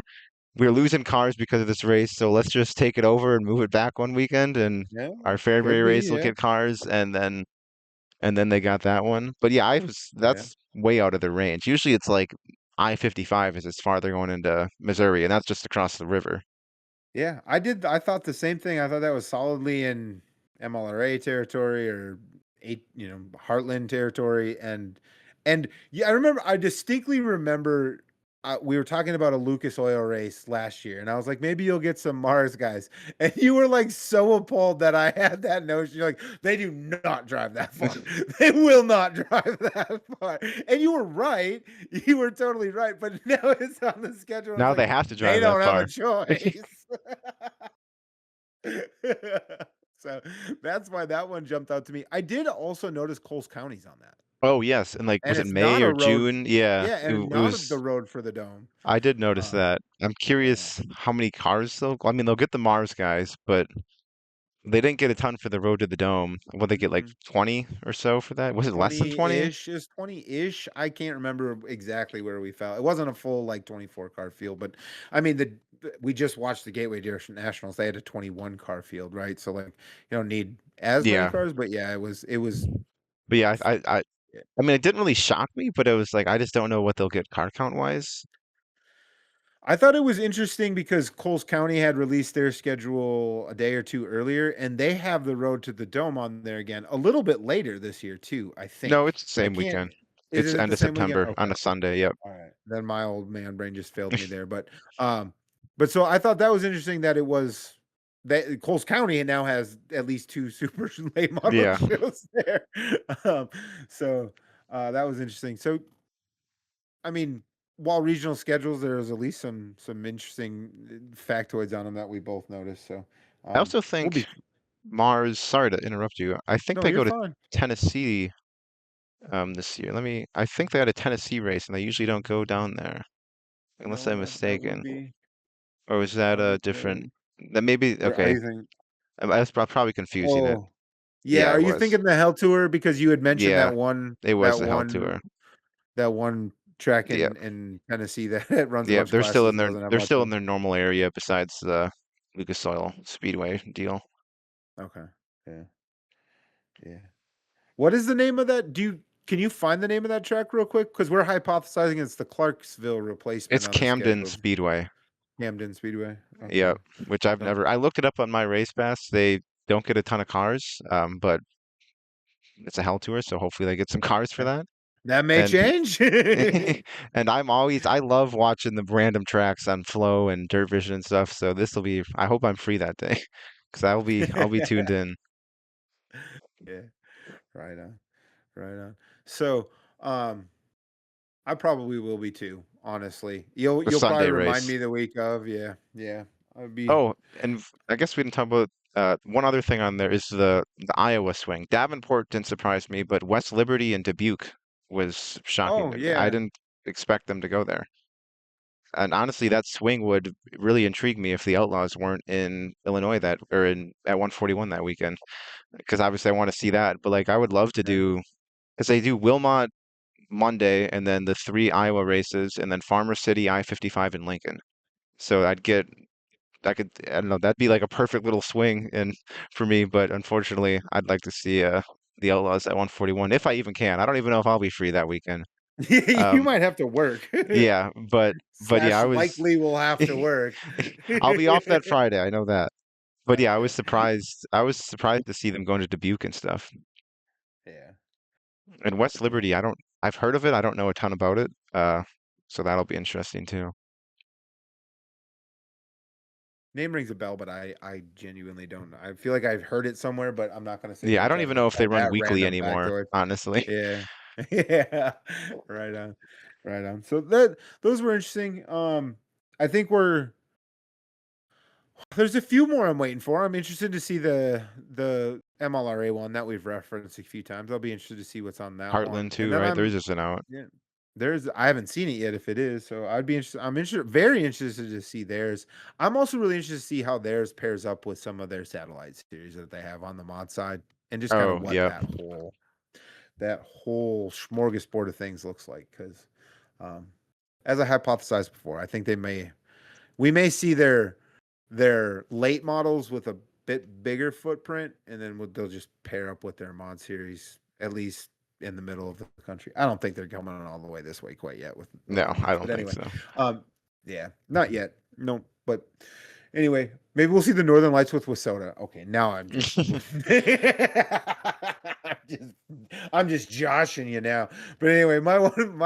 we're losing cars because of this race, so let's just take it over and move it back one weekend, and Yeah, our Fairbury could be, race will yeah. get cars, and then they got that one. But yeah, I was Yeah. that's way out of the range. Usually it's like I-55 is as farther going into Missouri, and that's just across the river. Yeah, I thought the same thing. I thought that was solidly in MLRA territory or Heartland territory and yeah, I distinctly remember we were talking about a Lucas Oil race last year and I was like maybe you'll get some Mars guys. And you were like so appalled that I had that notion. You're like they do not drive that far. They will not drive that far. And you were right. You were totally right, but now it's on the schedule. It's Now like they have to they drive that don't have a far. choice. So that's why that one jumped out to me. I did also notice Coles County's on that, Oh yes, and like and was it it's May not or a road. June? Yeah, Yeah, and it not the was. road for the dome. I did notice Um, that. I'm yeah. curious how many cars they'll. I mean, they'll get the Mars guys, but they didn't get a ton for the Road to the Dome. What they get like Mm-mm. 20 or so for that? Was it less than 20? 20-ish is 20-ish. I can't remember exactly where we fell. It wasn't a full like 24 car field, but I mean we just watched the Gateway Direction Nationals. They had a 21 car field, right? So like you don't need as many Yeah, cars, but yeah, it was but yeah, yeah. I mean, it didn't really shock me, but it was like I just don't know what they'll get car count wise. I thought it was interesting because Coles County had released their schedule a day or two earlier, and they have the Road to the Dome on there again a little bit later this year too, I No, think. it's the I same can't. weekend. Is It's it end the of same weekend? September Okay. on a Sunday. Yep. All right. Then my old man brain just failed me there. Um, but so I thought that was interesting that it was that Coles County now has at least two super late model Yeah. shows there. Um, so that was interesting. So I mean, while regional schedules, there's at least some interesting factoids on them that we both noticed. So I also we'll be think Mars, sorry to interrupt you. I think no, they you're go to fine. Tennessee this year. I think they had a Tennessee race and they usually don't go down there unless No, I'm that would mistaken. be Or was that a different arbitrary. that maybe Where are okay. you thinking? I'm probably confusing it. Oh, yeah. Yeah, Are it you was. thinking the Hell Tour because you had mentioned Yeah, it was that the Hell one Tour. that one track Yeah. in Tennessee that runs a Yeah, bunch of classes and doesn't have they're much still of in them? their normal area besides the Lucas Oil Speedway deal. Okay. Yeah. Yeah. What is the name of that? Can you find the name of that track real quick? Because we're hypothesizing it's the Clarksville replacement It's on the Camden schedule. Speedway. Camden Speedway. Okay. Yeah, which I've So never. I looked it up on my race pass. They don't get a ton of cars, but it's a Hell Tour, so hopefully they get some cars for okay. that. That may And change. and I love watching the random tracks on Flow and Dirt Vision and stuff. So this will be. I hope I'm free that day, because I'll be tuned in Yeah. Right on. Right on. So I probably will be too, honestly. the You'll probably Sunday remind race. me the week of. Yeah. Yeah. I'd be Oh, and I guess we didn't talk about one other thing on there is the Iowa swing. Davenport didn't surprise me, but West Liberty and Dubuque was shocking oh to me. I yeah. didn't expect them to go there. And honestly, that swing would really intrigue me if the Outlaws weren't in Illinois that or in at 141 that weekend, because obviously I want to see that. But like, I would love to Yeah. do because they do Wilmot Monday and then the three Iowa races and then Farmer City, I-55 in Lincoln. So I don't know, that'd be like a perfect little swing and for me, but unfortunately, I'd like to see the Outlaws at 141 if I even can. I don't even know if I'll be free that weekend. You Um, might have to work. yeah, but yeah, Slash I was likely will have to work. I'll be off that Friday, I know that. But yeah, I was surprised. I was surprised to see them going to Dubuque and stuff. Yeah. And West Yeah. Liberty, I've heard of it. I don't know a ton about it. So that'll be interesting too. Name rings a bell, but I genuinely don't know. I feel like I've heard it somewhere, but I'm not gonna say Yeah, I based don't off even of know if they run that weekly random anymore, factoid. honestly. Yeah. Yeah. Right on. Right on. So that those were interesting. I think there's a few more I'm waiting for. I'm interested to see the MLRA one that we've referenced a few times. I'll be interested to see what's on that Heartland one. And too, then right? Theirs isn't out. yeah, I haven't seen it yet if it is. So I'd be interested. I'm interested, very interested to see theirs. I'm also really interested to see how theirs pairs up with some of their satellite series that they have on the mod side and just kind of Oh, what yep. that whole smorgasbord of things looks like. Because um, as I hypothesized before, I think we may see their late models with a bit bigger footprint, and then they'll just pair up with their mod series at least in the middle of the country. I don't think they're coming all the way this way quite yet with No, their I mods, don't but think anyway, so. yeah, not yet. No, but anyway, maybe we'll see the Northern Lights with Wasota. Okay, now I'm just, I'm just, I'm just joshing you now. But anyway, my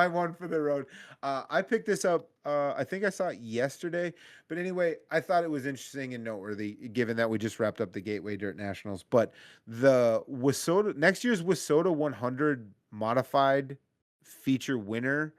one for the road. I picked this up. I think I saw it yesterday. But anyway, I thought it was interesting and noteworthy, given that we just wrapped up the Gateway Dirt Nationals. But the Wasota next year's Wasota 100 modified feature winner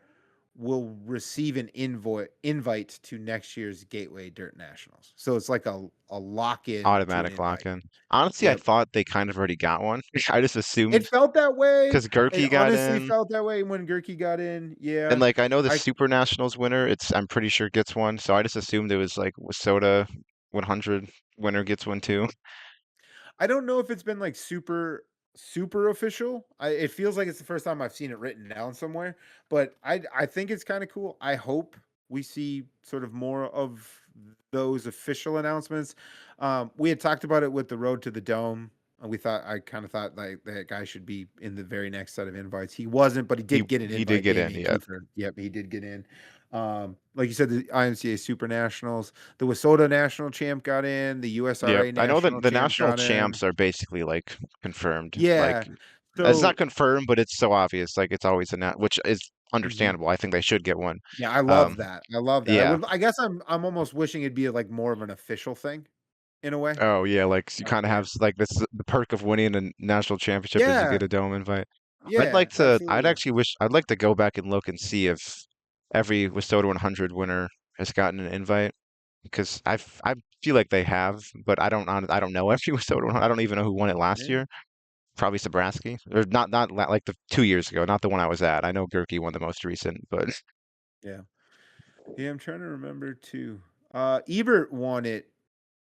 will receive an invite to next year's Gateway Dirt Nationals. So it's like a lock in to an Automatic invite. lock-in. Honestly, I Yep. thought they kind of already got one. I just It assumed felt that way. because It Gerke got honestly in, felt that way when Gerke got in. and Yeah. like I know the I Super Nationals winner, I'm pretty sure gets one. So I just assumed it was like Wasota 100 winner gets one too. I don't know if it's been like super official. It feels like it's the first time I've seen it written down somewhere, but I think it's kind of cool. I hope we see sort of more of those official announcements. We had talked about it with the Road to the Dome. I kind of thought like that guy should be in the very next set of invites. He wasn't, but he He did get an he did invite. get in, Damian yeah. Kiefer. Yep, he did get in. Like you said, the IMCA Super Nationals. The Wasota National Champ got in. The Yep. USRA I know that National the Champ national got in. champs are basically like confirmed. Yeah. Like it's not So confirmed, but it's so obvious. Like it's always a nat, which is mhm. understandable. I think they should get one. Yeah, I love Um, that. I love that. yeah. I guess I'm almost wishing it'd be like more of an official thing in a way. Oh yeah, like you kind of Yeah. have like this the perk of winning a national championship is you Yeah. get a dome invite. Yeah, I'd absolutely. actually wish I'd like to go back and look and see if every Westota 100 winner has gotten an invite because I feel like they have, but I don't know every Westota 100. I don't even know who won it last Yeah. year. Probably Sabraski or like the 2 years ago, not the one I was at. I know Gerke won the most recent, but Yeah. Yeah, I'm trying to remember too. Ebert won it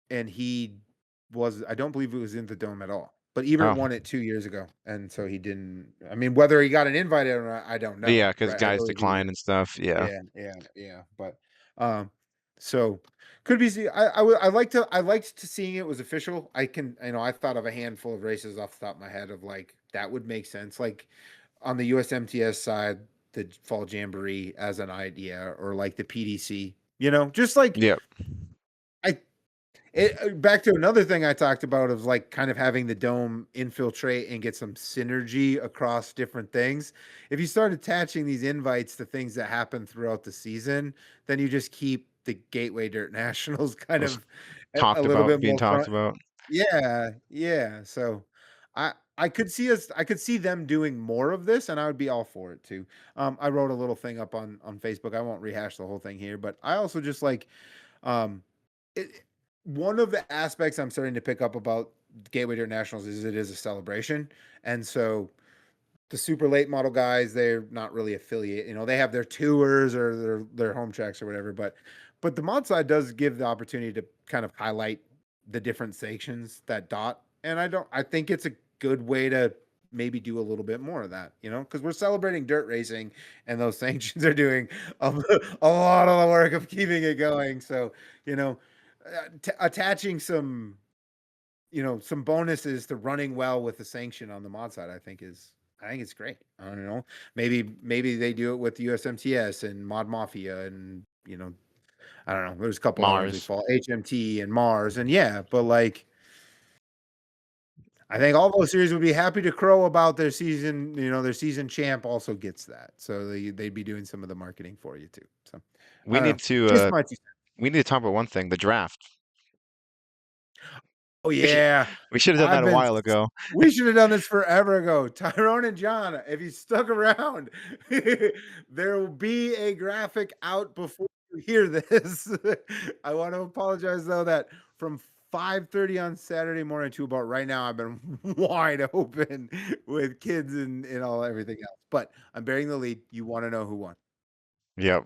and I don't believe it was in the dome at all. But Ebert oh won it 2 years ago, and so he didn't. I mean, whether he got an invite or not, I don't yeah, know. because Right? I guys believe he was. decline and stuff. Yeah, Yeah, yeah, yeah. But um, so could be. I liked to seeing it was official. I thought of a handful of races off the top of my head of like that would make sense. Like on the USMTS side, the Fall Jamboree as an idea, or like the PDC. Just like yeah, I back to another thing I talked about of like kind of having the dome infiltrate and get some synergy across different things. If you start attaching these invites to things that happen throughout the season, then you just keep the Gateway Dirt Nationals kind was of a talked little about bit being more talked front. about. Yeah, yeah. So I could see them doing more of this, and I would be all for it too. I wrote a little thing up on Facebook. I won't rehash the whole thing here, but I also just like um, it, one of the aspects I'm starting to pick up about Gateway Dirt Nationals is it is a celebration, and so the super late model guys, they're not really affiliate. They have their tours or their home tracks or whatever. But the mod side does give the opportunity to kind of highlight the different sanctions that dot. And I think it's a good way to maybe do a little bit more of that, because we're celebrating dirt racing and those sanctions are doing a, a lot of the work of keeping it going. So, attaching some bonuses to running well with the sanction on the mod side, I think it's great. I don't know. Maybe they do it with USMTS and Mod Mafia and I don't know. There's a couple other ones we Mars. follow, HMT and Mars, and yeah, but like I think all those series would be happy to crow about their season. Their season champ also gets that, so they'd be doing some of the marketing for you too. So I We don't need know. to Just uh my 2 cents. we need to talk about one thing, the draft. Oh We should yeah, we should have done I've that a been. while ago. We should have done this forever ago. Tyrone and John, if you stuck around, there will be a graphic out before you hear this. I want to apologize though that from 5:30 on Saturday morning to about right now, I've been wide open with kids and all everything else. But I'm bearing the lead. You want to know who won? Yep.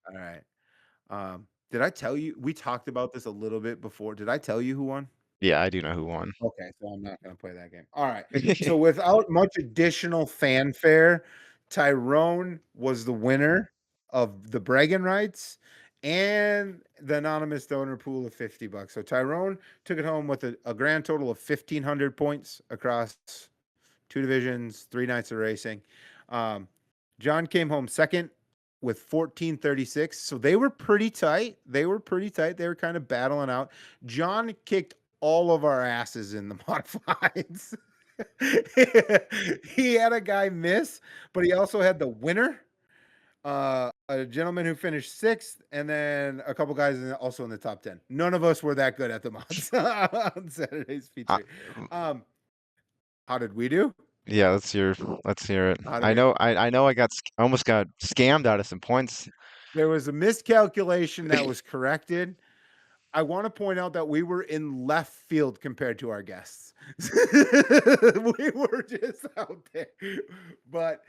All right. Did I tell you we talked about this a little bit before? Did I tell you who won? Yeah, I do know who won. Okay, so I'm not gonna play that game. All right. So without much additional fanfare, Tyrone was the winner of the bragging rights and the anonymous donor pool of $50. So Tyrone took it home with a grand total of 1,500 points across 2 divisions, 3 nights of racing. John came home second with 1436. So they were pretty tight. They were kind of battling out. John kicked all of our asses in the modifieds. He had a guy miss, but he also had the winner, a gentleman who finished sixth, and then a couple guys also in the top 10. None of us were that good at the mods on Saturday's Uh, feature. Um, how did we do? yeah, let's hear it. How did I we? know I know I almost got scammed out of some points. There was a miscalculation that was corrected. I want to point out that we were in left field compared to our guests. We were just out there. But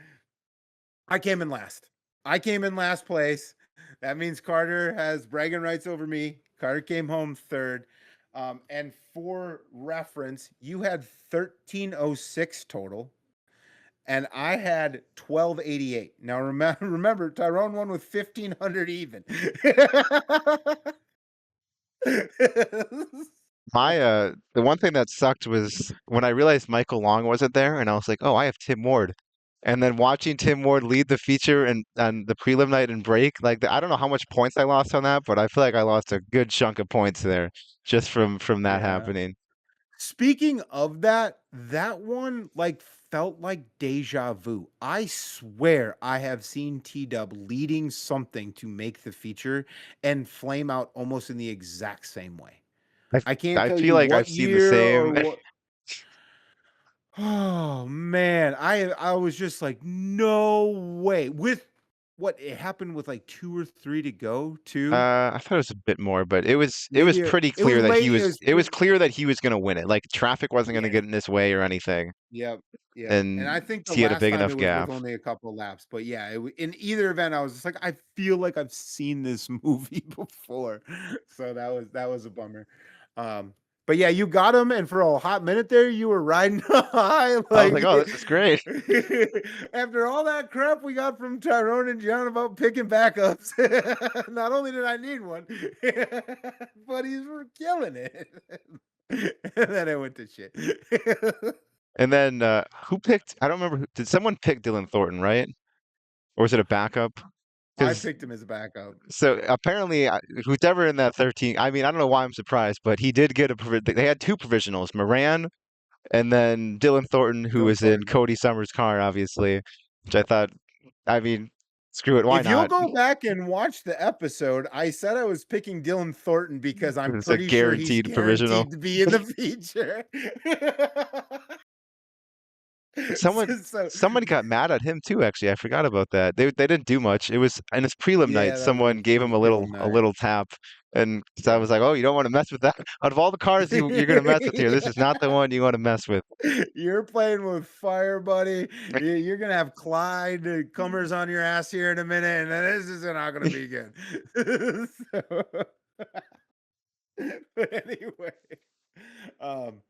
I came in last. I came in last place. That means Carter has bragging rights over me. Carter came home third. And for reference, you had 1306 total, and I had 1288. Now remember, Tyrone won with 1500 even. The one thing that sucked was when I realized Michael Long wasn't there, and I was like, oh, I have Tim Ward. And then watching Tim Ward lead the feature and the prelim night and break, I don't know how much points I lost on that, but I feel like I lost a good chunk of points there just from that Yeah. happening. Speaking of that, that one felt like deja vu. I swear I have seen T-Dub leading something to make the feature and flame out almost in the exact same way. I I can't I tell feel you like I've what seen the year or same. what. Oh man, I was just like, no way. With what it happened with like 2 or 3 to go too. I thought it was a bit more, but it was Maybe pretty it was clear that late. It was it was clear that he was going to win it. Like traffic wasn't going to yeah. get in his way or anything, Yep, yep, and I and think the he had a last big time enough it was with gap. only a couple laps, but yeah, in either event, I was just like, I feel like I've seen this movie before, so that was a bummer. But yeah, you got him, and for a hot minute there, you were riding high, I was like, like oh, this is great. after all that crap we got from Tyrone and John about picking backups. Not only did I need one, but he's were killing it, and then it went to shit. And then who picked? I don't remember. Did someone pick Dylan Thornton, right? Or was it a backup? I Because picked him as a backup. so apparently, who's ever in that 13. I mean, I don't know why I'm surprised, but he did get they had two provisionals, Moran and then Dylan Thornton, who Dylan was in Thornton. Cody Summers' car, obviously, which I thought, I mean, screw it, why If you'll not? go back and watch the episode, I said I was picking Dylan Thornton because I'm It's a pretty sure he's guaranteed provisional. guaranteed to be in the feature. Someone So somebody got mad at him too, actually. I forgot about that. They didn't do much. It was in his prelim night, yeah, that someone gave was him prelim a night. little tap. And so I Yeah. was like, "Oh, you don't want to mess with that. Out of all the cars you're gonna mess with here, this is not the one you want to mess with." You're playing with fire, buddy. You're gonna have Clyde Cummers on your ass here in a minute, and then this is not gonna be good. So, but anyway, um,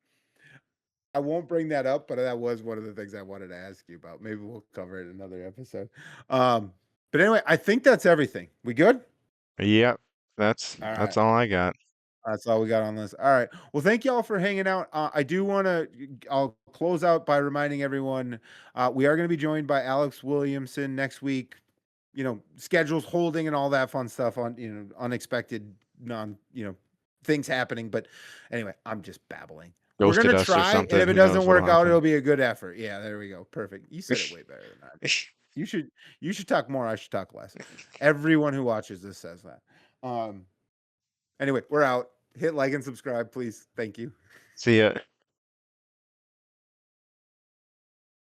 I won't bring that up, but that was one of the things I wanted to ask you about. Maybe we'll cover it in another episode. But anyway, I think that's everything. We good? Yep, that's All right. that's all I got. That's all we got on this. All right. Well, thank y'all for hanging out. I do want to. I'll close out by reminding everyone we are going to be joined by Alex Williamson next week. Schedules holding and all that fun stuff on unexpected things happening. But anyway, I'm just babbling. We're Ghosted gonna us or try, and something. if it Who doesn't knows what'll work out, happen? it'll be a good effort. Yeah, there we go. Perfect. You said it way better than I did. You should talk more. I should talk less. Everyone who watches this says that. Anyway, we're out. Hit like and subscribe, please. Thank you. See ya.